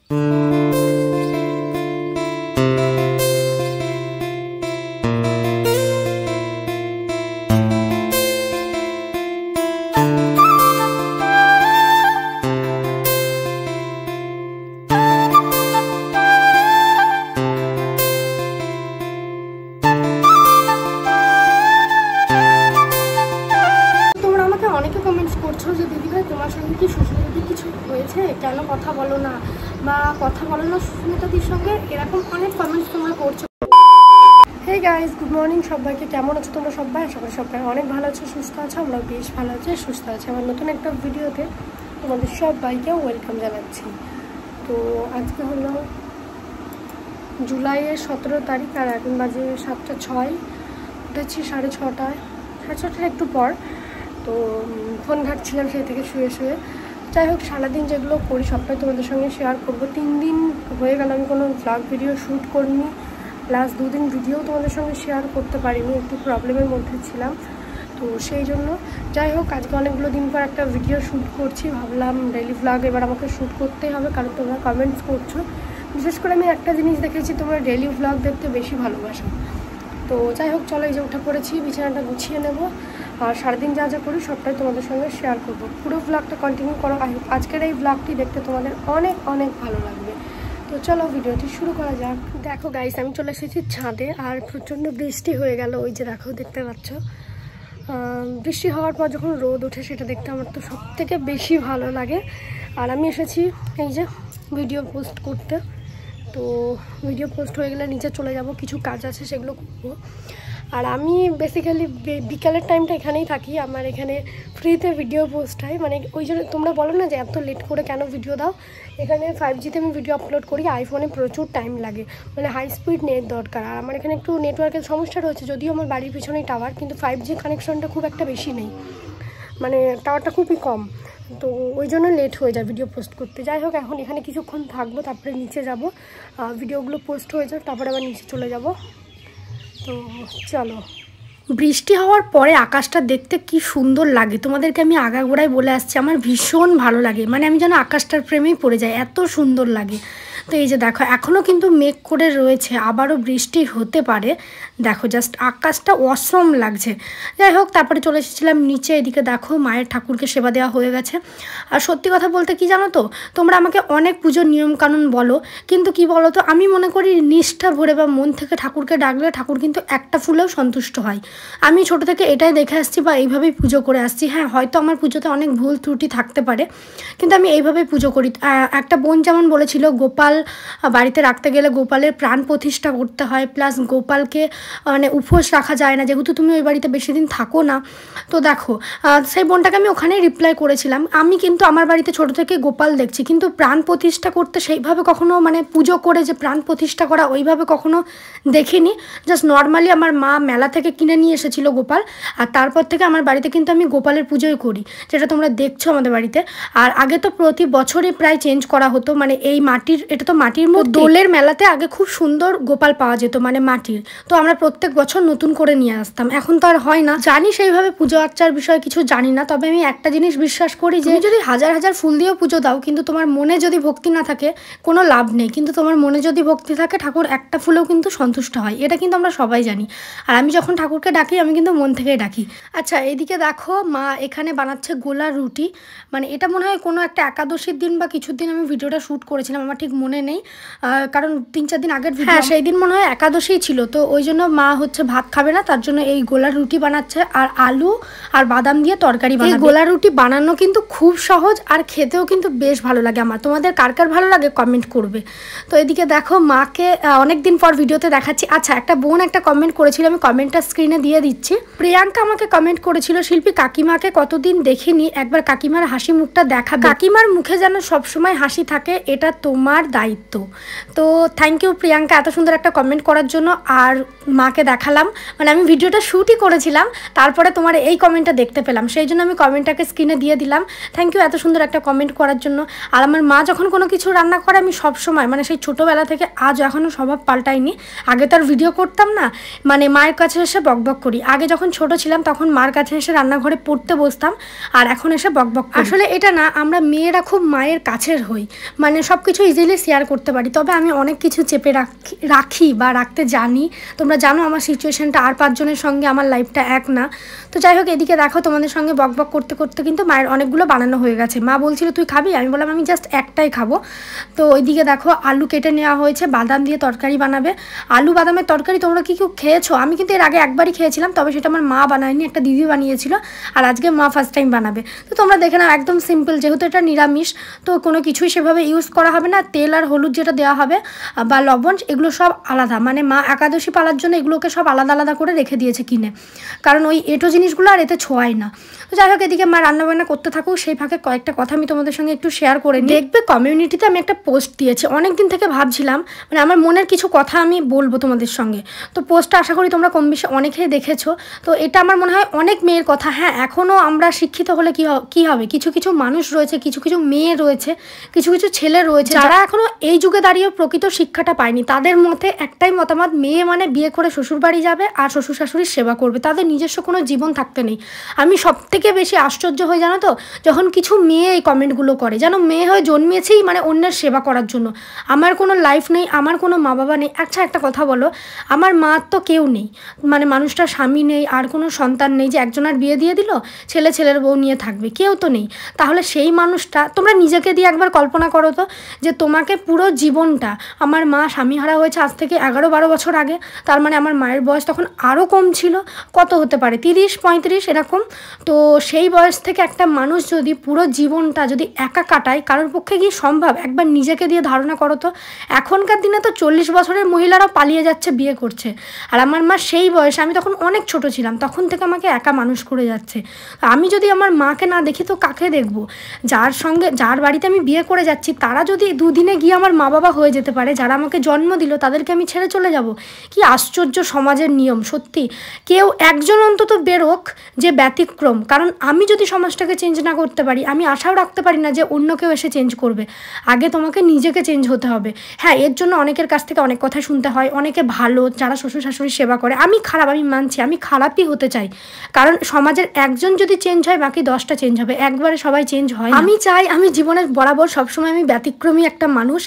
অনেকে কমেন্টস করছো যে দিদিভাই তোমার সঙ্গে কি সুস্মিতাদির কিছু হয়েছে, কেন কথা বলো না বা কথা বলো না সুস্মিতাদির সঙ্গে, এরকম অনেক কমেন্টস তোমরা করছো। হে গাইস, গুড মর্নিং সবাইকে। কেমন আছো তোমরা সবাই? আশা করি সবাই অনেক ভালো আছো, সুস্থ আছো। আমরা বেশ ভালো আছি, সুস্থ আছি। আমার নতুন একটা ভিডিওতে তোমাদের সবাইকে ওয়েলকাম জানাচ্ছি। তো আজকে হলো জুলাইয়ের 17 তারিখ আর এখন বাজে 7টা 6। উঠেছি 6:30, 6:30 একটু পর। তো ফোন ঘাটছিলাম সেই থেকে শুয়ে শুয়ে। যাই হোক, সারাদিন যেগুলো করি সবটাই তোমাদের সঙ্গে শেয়ার করবো। 3 দিন হয়ে গেল আমি কোনো ব্লগ ভিডিও শ্যুট করিনি, প্লাস 2 দিন ভিডিও তোমাদের সঙ্গে শেয়ার করতে পারিনি, একটু প্রবলেমের মধ্যে ছিলাম। তো সেই জন্য যাই হোক, আজকে অনেকগুলো দিন পর একটা ভিডিও শ্যুট করছি। ভাবলাম ডেইলি ব্লগ এবার আমাকে শ্যুট করতেই হবে, কারণ তোমরা কমেন্টস করছো। বিশেষ করে আমি একটা জিনিস দেখেছি, তোমরা ডেইলি ব্লগ দেখতে বেশি ভালোবাসো। তো যাই হোক, চলো, এই যে উঠে পড়েছি, বিছানাটা গুছিয়ে নেব আর সারাদিন যা যা করি সবটাই তোমাদের সঙ্গে শেয়ার করব। পুরো ব্লগটা কন্টিনিউ করো। আজকের এই ব্লগটি দেখতে তোমাদের অনেক অনেক ভালো লাগবে। তো চলো ভিডিওটি শুরু করা যাক। দেখো গাইস, আমি চলে এসেছি ছাদে আর প্রচণ্ড বৃষ্টি হয়ে গেল। ওই যে দেখো, দেখতে পাচ্ছ, বৃষ্টি হওয়ার পর যখন রোদ ওঠে সেটা দেখতে আমার তো সব থেকে বেশি ভালো লাগে। আর আমি এসেছি এই যে ভিডিও পোস্ট করতে। তো ভিডিও পোস্ট হয়ে গেলে নিচে চলে যাব, কিছু কাজ আছে সেগুলো করবো। আর আমি বেসিক্যালি বিকালের টাইমটা এখানেই থাকি। আমার এখানে ফ্রিতে ভিডিও পোস্ট হয়, মানে ওই জন্য তোমরা বলো না যে এত লেট করে কেন ভিডিও দাও। এখানে 5Gতে আমি ভিডিও আপলোড করি, আইফোনে প্রচুর টাইম লাগে, মানে হাই স্পিড নেট দরকার। আর আমার এখানে একটু নেটওয়ার্কের সমস্যা রয়েছে, যদিও আমার বাড়ির পিছনেই টাওয়ার, কিন্তু 5G কানেকশনটা খুব একটা বেশি নেই, মানে টাওয়ারটা খুবই কম। তো ওই জন্য লেট হয়ে যায় ভিডিও পোস্ট করতে। যাই হোক, এখন এখানে কিছুক্ষণ থাকবো, তারপরে নিচে যাব, ভিডিওগুলো পোস্ট হয়ে যায়, তারপরে আবার নিচে চলে যাব। তো চলো। বৃষ্টি হওয়ার পরে আকাশটা দেখতে কি সুন্দর লাগে, তোমাদেরকে আমি আগাগোড়ায় বলে আসছি, আমার ভীষণ ভালো লাগে। মানে আমি যেন আকাশটার প্রেমেই পড়ে যাই, এত সুন্দর লাগে। তো এই যে দেখো, এখনও কিন্তু মেঘ করে রয়েছে, আবারও বৃষ্টি হতে পারে। দেখো জাস্ট আকাশটা অসম লাগছে। যাই হোক, তারপরে চলে এসেছিলাম নিচে। এদিকে দেখো, মায়ের ঠাকুরকে সেবা দেওয়া হয়ে গেছে। আর সত্যি কথা বলতে কি জানো তো, তোমরা আমাকে অনেক পুজোর নিয়মকানুন বলো, কিন্তু কি বলো তো, আমি মনে করি নিষ্ঠা ভরে বা মন থেকে ঠাকুরকে ডাকলে ঠাকুর কিন্তু একটা ফুলেও সন্তুষ্ট হয়। আমি ছোট থেকে এটাই দেখে আসছি বা এইভাবেই পুজো করে আসছি। হ্যাঁ, হয়তো আমার পুজোতে অনেক ভুল ত্রুটি থাকতে পারে, কিন্তু আমি এইভাবেই পুজো করি। একটা বোন যেমন বলেছিল, গোপাল বাড়িতে রাখতে গেলে গোপালের প্রাণ প্রতিষ্ঠা করতে হয়, প্লাস গোপালকে মানে উপোস রাখা যায় না, যেহেতু তুমি ওই বাড়িতে বেশি দিন থাকো না। তো দেখো, সেই বোনটাকে আমি ওখানেই রিপ্লাই করেছিলাম। আমি কিন্তু আমার বাড়িতে ছোট থেকে গোপাল দেখছি, কিন্তু প্রাণ প্রতিষ্ঠা করতে সেইভাবে কখনো, মানে পুজো করে যে প্রাণ প্রতিষ্ঠা করা, ওইভাবে কখনো দেখিনি। জাস্ট নর্মালি আমার মা মেলা থেকে কিনে নিয়ে এসেছিলো গোপাল, আর তারপর থেকে আমার বাড়িতে কিন্তু আমি গোপালের পুজোই করি, যেটা তোমরা দেখছো আমাদের বাড়িতে। আর আগে তো প্রতি বছরই প্রায় চেঞ্জ করা হতো, মানে এই মাটির, এটা তো মাটির মধ্যে, দোলের মেলাতে আগে খুব সুন্দর গোপাল পাওয়া যেত, মানে মাটির। তো আমরা প্রত্যেক বছর নতুন করে নিয়ে আসতাম, এখন তো আর হয় না। জানি সেইভাবে পুজো আর্চার বিষয়ে কিছু জানি না, তবে আমি একটা জিনিস বিশ্বাস করি যে যদি হাজার হাজার ফুল দিয়েও পুজো দাও, কিন্তু তোমার মনে যদি ভক্তি না থাকে কোনো লাভ নেই। কিন্তু তোমার মনে যদি ভক্তি থাকে, ঠাকুর একটা ফুলেও কিন্তু সন্তুষ্ট হয়, এটা কিন্তু আমরা সবাই জানি। আর আমি যখন ঠাকুরকে ডাকি, আমি কিন্তু মন থেকেই ডাকি। আচ্ছা, এইদিকে দেখো, মা এখানে বানাচ্ছে গোলা রুটি। মানে এটা মনে হয় কোনো একটা একাদশীর দিন বা কিছুর দিন আমি ভিডিওটা শ্যুট করেছিলাম, আমার ঠিক মনে নেই, কারণ 3-4 দিন আগের ভিডিও। হ্যাঁ, সেই দিন মনে হয় একাদশী ছিল, তো ওই জন্য মা হচ্ছে ভাত খাবে না, তার জন্য এই গোলা রুটি বানাচ্ছে, আর আলু আর বাদাম দিয়ে তরকারি বানাবে। এই গোলা রুটি বানানো কিন্তু খুব সহজ, আর খেতেও কিন্তু বেশ ভালো লাগে আমার। তোমাদের কার কার ভালো লাগে কমেন্ট করবে। তো এদিকে দেখো, মাকে অনেকদিন পর ভিডিওতে দেখাচ্ছি। আচ্ছা, একটা বোন একটা কমেন্ট করেছিল, আমি কমেন্টটা স্ক্রিনে দিয়ে দিচ্ছি। প্রিয়াঙ্কা আমাকে কমেন্ট করেছিল, শিল্পী কাকিমাকে কতদিন দেখিনি, একবার কাকিমার হাসি মুখটা দেখা। কাকিমার মুখে যেন সবসময় হাসি থাকে, এটা তোমার দায়িত্ব। তো থ্যাংক ইউ প্রিয়াঙ্কা এত সুন্দর একটা কমেন্ট করার জন্য। আর মাকে দেখালাম, মানে আমি ভিডিওটা শ্যুটই করেছিলাম, তারপরে তোমার এই কমেন্টটা দেখতে পেলাম, সেই জন্য আমি কমেন্টটাকে স্ক্রিনে দিয়ে দিলাম। থ্যাংক ইউ এত সুন্দর একটা কমেন্ট করার জন্য। আর আমার মা যখন কোনো কিছু রান্না করে, আমি সবসময়, মানে সেই ছোটোবেলা থেকে আজ এখনও স্বভাব পাল্টাইনি। আগে তো আর ভিডিও করতাম না, মানে মায়ের কাছে এসে বকবক করি। আগে যখন ছোট ছিলাম তখন মার কাছে এসে রান্নাঘরে পড়তে বসতাম, আর এখন এসে বকবক। আসলে এটা না, আমরা মেয়েরা খুব মায়ের কাছের হই, মানে সব কিছু ইজিলি শেয়ার শেয়ার করতে পারি, তবে আমি অনেক কিছু চেপে রাখি বা রাখতে জানি। তোমরা জানো আমার সিচুয়েশানটা আর 5 জনের সঙ্গে আমার লাইফটা এক না। তো যাই হোক, এদিকে দেখো তোমাদের সঙ্গে বকবক করতে করতে কিন্তু মায়ের অনেকগুলো বানানো হয়ে গেছে। মা বলছিল তুই খাবি, আমি বললাম আমি জাস্ট একটাই খাবো। তো ওইদিকে দেখো আলু কেটে নেওয়া হয়েছে, বাদাম দিয়ে তরকারি বানাবে। আলু বাদামের তরকারি তোমরা কি কেউ খেয়েছো? আমি কিন্তু এর আগে একবারই খেয়েছিলাম, তবে সেটা আমার মা বানায়নি, একটা দিদি বানিয়েছিল। আর আজকে মা ফার্স্ট টাইম বানাবে। তো তোমরা দেখে নাও, একদম সিম্পল, যেহেতু এটা নিরামিষ তো কোনো কিছুই সেভাবে ইউজ করা হবে না। তেল আর হলুদ যেটা দেওয়া হবে বা লবণ, এগুলো সব আলাদা, মানে মা একাদশী পালার জন্য এগুলোকে সব আলাদা আলাদা করে রেখে দিয়েছে কিনে, কারণ ওই এঁটো জিনিসগুলো আর এতে ছোঁয়ায় না। তো যাই হোক, এদিকে মা রান্নাবান্না করতে থাকুক, সেই ফাঁকে কয়েকটা কথা আমি তোমাদের সঙ্গে একটু শেয়ার করে নিই। দেখবে কমিউনিটিতে আমি একটা পোস্ট দিয়েছি, অনেক দিন থেকে ভাবছিলাম মানে আমার মনের কিছু কথা আমি বলবো তোমাদের সঙ্গে। তো পোস্টটা আশা করি তোমরা কম বেশি অনেকেই দেখেছো। তো এটা আমার মনে হয় অনেক মেয়ের কথা। হ্যাঁ, এখনও আমরা শিক্ষিত হলে কী হবে, কিছু কিছু মানুষ রয়েছে, কিছু কিছু মেয়ে রয়েছে, কিছু কিছু ছেলে রয়েছে যারা এখনও এই যুগে দাঁড়িয়ে প্রকৃত শিক্ষাটা পায়নি। তাদের মতে একটাই মতামত, মেয়ে মানে বিয়ে করে শ্বশুরবাড়ি যাবে আর শ্বশুর শাশুড়ির সেবা করবে, তাদের নিজস্ব কোনো জীবন থাকতে নেই। আমি সবথেকে বেশি আশ্চর্য হয়ে জানো তো, যখন কিছু মেয়ে এই কমেন্টগুলো করে, যেন মেয়ে হয়ে জন্মিয়েছেই মানে অন্যের সেবা করার জন্য। আমার কোনো লাইফ নেই, আমার কোনো মা বাবা নেই। আচ্ছা একটা কথা বলো, আমার মার তো কেউ নেই, মানে মানুষটার স্বামী নেই আর কোনো সন্তান নেই যে একজনের বিয়ে দিয়ে দিল, ছেলের বউ নিয়ে থাকবে, কেউ তো নেই। তাহলে সেই মানুষটা, তোমরা নিজেকে দিয়ে একবার কল্পনা করো তো, যে তোমাকে পুরো জীবনটা, আমার মা স্বামীহারা হয়েছে আজ থেকে 11-12 বছর আগে, তার মানে আমার মায়ের বয়স তখন আরও কম ছিল, কত হতে পারে 30-35 এরকম। তো সেই বয়স থেকে একটা মানুষ যদি পুরো জীবনটা যদি একা কাটায়, কারোর পক্ষে কি সম্ভব? একবার নিজেকে দিয়ে ধারণা করো তো। এখনকার দিনে তো 40 বছরের মহিলারাও পালিয়ে যাচ্ছে, বিয়ে করছে। আর আমার মা সেই বয়সে, আমি তখন অনেক ছোট ছিলাম, তখন থেকে আমাকে একা মানুষ করে যাচ্ছে। আমি যদি আমার মাকে না দেখি তো কাকে দেখবো? যার বাড়িতে আমি বিয়ে করে যাচ্ছি, তারা যদি দুদিনে গিয়ে আমার মা বাবা হয়ে যেতে পারে, যারা আমাকে জন্ম দিল তাদেরকে আমি ছেড়ে চলে যাব। কি আশ্চর্য সমাজের নিয়ম সত্যি। কেউ একজন অন্তত বেরোক যে ব্যতিক্রম, কারণ আমি যদি সমাজটাকে চেঞ্জ না করতে পারি, আমি আশাও রাখতে পারি না যে অন্য কেউ এসে চেঞ্জ করবে। আগে তোমাকে নিজেকে চেঞ্জ হতে হবে। হ্যাঁ, এর জন্য অনেকের কাছ থেকে অনেক কথা শুনতে হয়, অনেকে ভালো যারা শ্বশুর শাশুড়ির সেবা করে। আমি খারাপ, আমি মানছি, আমি খারাপই হতে চাই, কারণ সমাজের একজন যদি চেঞ্জ হয় বাকি 10টা চেঞ্জ হবে, একবারে সবাই চেঞ্জ হয়। আমি চাই আমি জীবনের বরাবর সবসময় আমি ব্যতিক্রমী একটা মানুষ।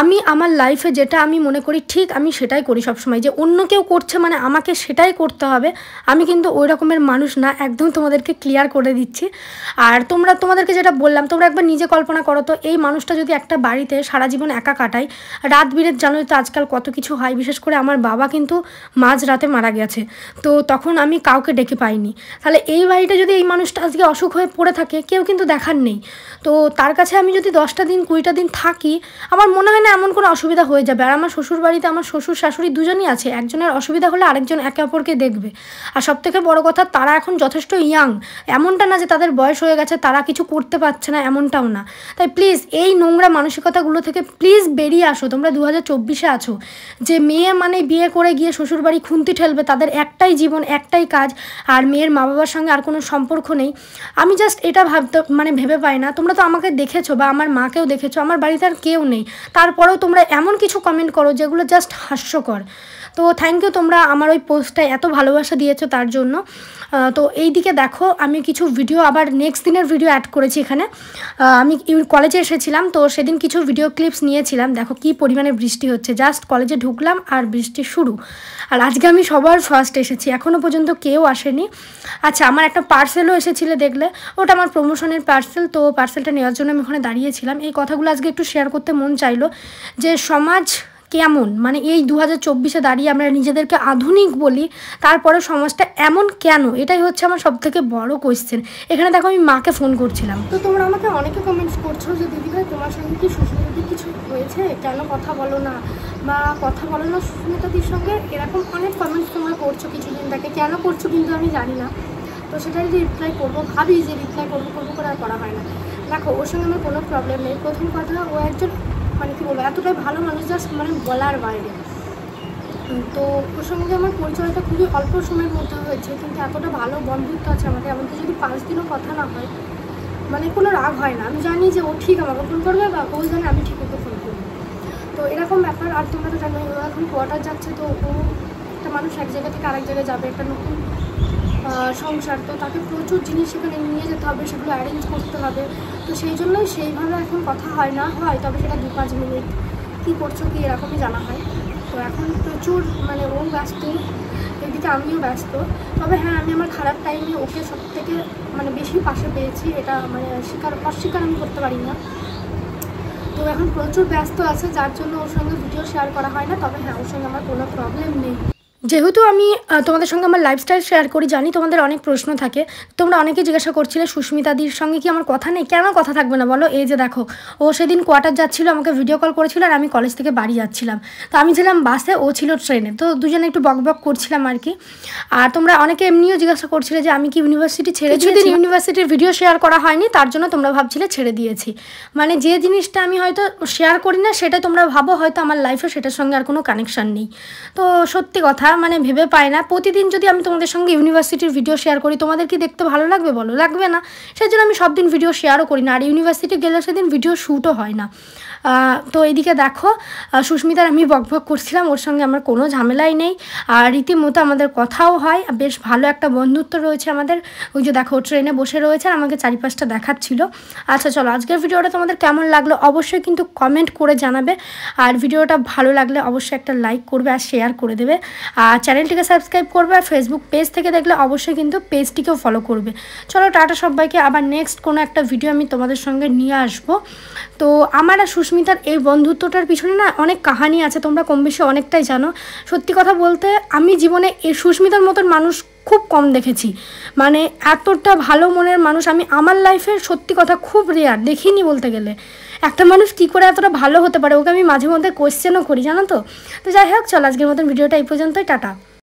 আমি আমার লাইফে যেটা আমি মনে করি ঠিক, আমি সেটাই করি সবসময়। যে অন্য কেউ করছে মানে আমাকে সেটাই করতে হবে, আমি কিন্তু ওই রকমের মানুষ না, একদম তোমাদেরকে ক্লিয়ার করে দিচ্ছি। আর তোমাদেরকে যেটা বললাম, তোমরা একবার নিজে কল্পনা করো তো, এই মানুষটা যদি একটা বাড়িতে সারা জীবন একা কাটায়, রাত বিরেত জানো তো আজকাল কত কিছু হয়, বিশেষ করে আমার বাবা কিন্তু মাঝ রাতে মারা গেছে, তো তখন আমি কাউকে ডেকে পাইনি। তাহলে এই বাড়িটা যদি এই মানুষটা আজকে অসুখ হয়ে পড়ে থাকে, কেউ কিন্তু দেখার নেই। তো তার কাছে আমি যদি 10টা দিন 20টা দিন থাকি, আমার মনে হয় না এমন কোনো অসুবিধা হয়ে যাবে। আর আমার শ্বশুর বাড়িতে আমার শ্বশুর শাশুড়ি দুজনই আছে, একজনের অসুবিধা হলে আরেকজন একে অপরকে দেখবে। আর সবথেকে বড় কথা, তারা এখন যথেষ্ট ইয়াং, এমনটা না যে তাদের বয়স হয়ে গেছে তারা কিছু করতে পারছে না, এমনটাও না। তাই প্লিজ এই নোংরা মানসিকতাগুলো থেকে প্লিজ বেরিয়ে আসো। তোমরা 2024-এ আছো, যে মেয়ে মানে বিয়ে করে গিয়ে শ্বশুরবাড়ি খুন্তি ঠেলবে, তাদের একটাই জীবন, একটাই কাজ, আর মেয়ের মা বাবার সঙ্গে আর কোনো সম্পর্ক নেই। আমি জাস্ট এটা ভেবে পাই না। তোমরা তো আমাকে দেখেছো বা আমার মাকেও দেখেছো, আমার বাড়িতে আর কেউ নেই, তারপরেও তোমরা এমন কিছু কমেন্ট করো যেগুলো জাস্ট হাস্যকর। তো থ্যাংক ইউ, তোমরা আমার ওই পোস্টটায় এত ভালোবাসা দিয়েছো তার জন্য। তো এই দিকে দেখো, আমি কিছু ভিডিও আবার নেক্সট দিনের ভিডিও অ্যাড করেছি এখানে। আমি কলেজে এসেছিলাম, তো সেদিন কিছু ভিডিও ক্লিপস নিয়েছিলাম। দেখো কি পরিমাণে বৃষ্টি হচ্ছে, জাস্ট কলেজে ঢুকলাম আর বৃষ্টি শুরু। আর আজকে আমি সবার ফার্স্ট এসেছি, এখনও পর্যন্ত কেউ আসেনি। আচ্ছা, আমার একটা পার্সেলও এসেছিলো দেখলে, ওটা আমার প্রমোশনের পার্সেল। তো পার্সেলটা নেওয়ার জন্য আমি ওখানে দাঁড়িয়েছিলাম। এই কথাগুলো আজকে একটু শেয়ার করতে মন চাইলো, যে সমাজ কেমন, মানে এই 2024-এ দাঁড়িয়ে আমরা নিজেদেরকে আধুনিক বলি, তারপরে সমাজটা এমন কেন? এটাই হচ্ছে আমার সবথেকে বড় কোয়েশ্চেন। এখানে দেখো আমি মাকে ফোন করছিলাম, তো তোমরা আমাকে অনেকে কমেন্টস করছো যে দিদি ভাই তোমার সঙ্গে কি শ্বশুরবাড়ির কিছু হয়েছে, কেন কথা বলো না বা কথা বলো না সুস্মিতাদির সঙ্গে, এরকম অনেক কমেন্টস তোমরা করছো কিছুদিন থেকে। কেন করছো কিন্তু আমি জানি না, তো সেটা যদি রিপ্লাই করবো, ভাবি যে রিপ্লাই করবো করে আর করা হয় না। দেখো, ওর সঙ্গে আমার কোনো প্রবলেম নেই। প্রথম কথা, ও একজন মানে কী বলবো, এতটাই ভালো মানুষ, জাস্ট মানে বলার বাইরে। তো ওর সঙ্গে আমার পরিচয়টা খুবই অল্প সময়ের মধ্যে হয়েছে, কিন্তু এতটা ভালো বন্ধুত্ব আছে আমাদের, এমনকি যদি 5 দিনও কথা না হয়, মানে কোনো রাগ হয় না। আমি জানি যে ও ঠিক আমাকে ফোন করবে, বা ও জানে আমি ঠিক ওকে ফোন করবো। তো এরকম ব্যাপার। আর তোমরা তো জানো ও এখন কোয়ার্টার যাচ্ছে, তো ও একটা মানুষ এক জায়গা থেকে আরেক জায়গায় যাবে, একটা নতুন সংসার, তো তাকে প্রচুর জিনিস সেখানে নিয়ে যেতে হবে, সেগুলো অ্যারেঞ্জ করতে হবে। তো সেই জন্যই সেইভাবে এখন কথা হয় না, হয় তবে সেটা 2-5 মিনিট কী করছো কি এরকমই জানা হয়। তো এখন প্রচুর মানে ও ব্যস্ত, এদিকে আমিও ব্যস্ত। তবে হ্যাঁ, আমি আমার খারাপ টাইমে ওকে সব থেকে মানে বেশি পাশে পেয়েছি, এটা মানে অস্বীকার আমি করতে পারি না। তো এখন প্রচুর ব্যস্ত আছে, যার জন্য ওর সঙ্গে ভিডিও শেয়ার করা হয় না। তবে হ্যাঁ, ওর সঙ্গে আমার কোনো প্রবলেম নেই। যেহেতু আমি তোমাদের সঙ্গে আমার লাইফস্টাইল শেয়ার করি, জানি তোমাদের অনেক প্রশ্ন থাকে। তোমরা অনেকে জিজ্ঞাসা করছিলে সুস্মিতাদির সঙ্গে কি আমার কথা নেই? কেন কথা থাকবে না বলো? এই যে দেখো, ও সেদিন কোয়ার্টার যাচ্ছিলো, আমাকে ভিডিও কল করেছিল, আর আমি কলেজ থেকে বাড়ি যাচ্ছিলাম। তো আমি ছিলাম বাসে, ও ছিল ট্রেনে, তো দুজনে একটু বকবক করছিলাম আর কি। আর তোমরা অনেকে এমনিও জিজ্ঞাসা করছিলে যে আমি কি ইউনিভার্সিটি ছেড়ে দিয়েছি। ইউনিভার্সিটির ভিডিও শেয়ার করা হয়নি, তার জন্য তোমরা ভাবছিলে ছেড়ে দিয়েছি। মানে যে জিনিসটা আমি হয়তো শেয়ার করি না, সেটা তোমরা ভাবো হয়তো আমার লাইফে সেটার সঙ্গে আর কোনো কানেকশান নেই। তো সত্যি কথা, মানে ভেবে পায় না। প্রতিদিন যদি আমি তোমাদের সঙ্গে ইউনিভার্সিটির ভিডিও শেয়ার করি, তোমাদের কি দেখতে ভালো লাগবে বলো? লাগবে না। সেই জন্য আমি সব দিন ভিডিও শেয়ারও করি না, আর ইউনিভার্সিটি গেলে সেদিন ভিডিও শ্যুটও হয় না। তো এইদিকে দেখো, সুস্মিতার আমি বকবক করছিলাম, ওর সঙ্গে আমার কোনো ঝামেলাই নেই, আর রীতিমতো আমাদের কথাও হয়, বেশ ভালো একটা বন্ধুত্ব রয়েছে আমাদের। ওই যে দেখো, ট্রেনে বসে রয়েছে আর আমাকে চারিপাশটা দেখাচ্ছিল। আচ্ছা চলো, আজকের ভিডিওটা তোমাদের কেমন লাগলো অবশ্যই কিন্তু কমেন্ট করে জানাবে, আর ভিডিওটা ভালো লাগলে অবশ্যই একটা লাইক করবে আর শেয়ার করে দেবে, আর চ্যানেলটিকে সাবস্ক্রাইব করবে, আর ফেসবুক পেজ থেকে দেখলে অবশ্যই কিন্তু পেজটিকেও ফলো করবে। চলো টাটা সবাইকে, আবার নেক্সট কোনো একটা ভিডিও আমি তোমাদের সঙ্গে নিয়ে আসবো। তো আমার আর সুস্মিতার এই বন্ধুত্বটার পিছনে না অনেক কাহানি আছে, তোমরা কম বেশি অনেকটাই জানো। সত্যি কথা বলতে আমি জীবনে এই সুস্মিতার মতন মানুষ খুব কম দেখেছি, মানে এতটা ভালো মনের মানুষ আমি আমার লাইফের সত্যি কথা খুব রেয়ার দেখিনি বলতে গেলে। একটা মানুষ কী করে এতটা ভালো হতে পারে, ওকে আমি মাঝে মধ্যে কোয়েশ্চেনও করি, জানো তো। তো যাই হোক, চলো আজকের মতন ভিডিওটা এই পর্যন্তই, টাটা।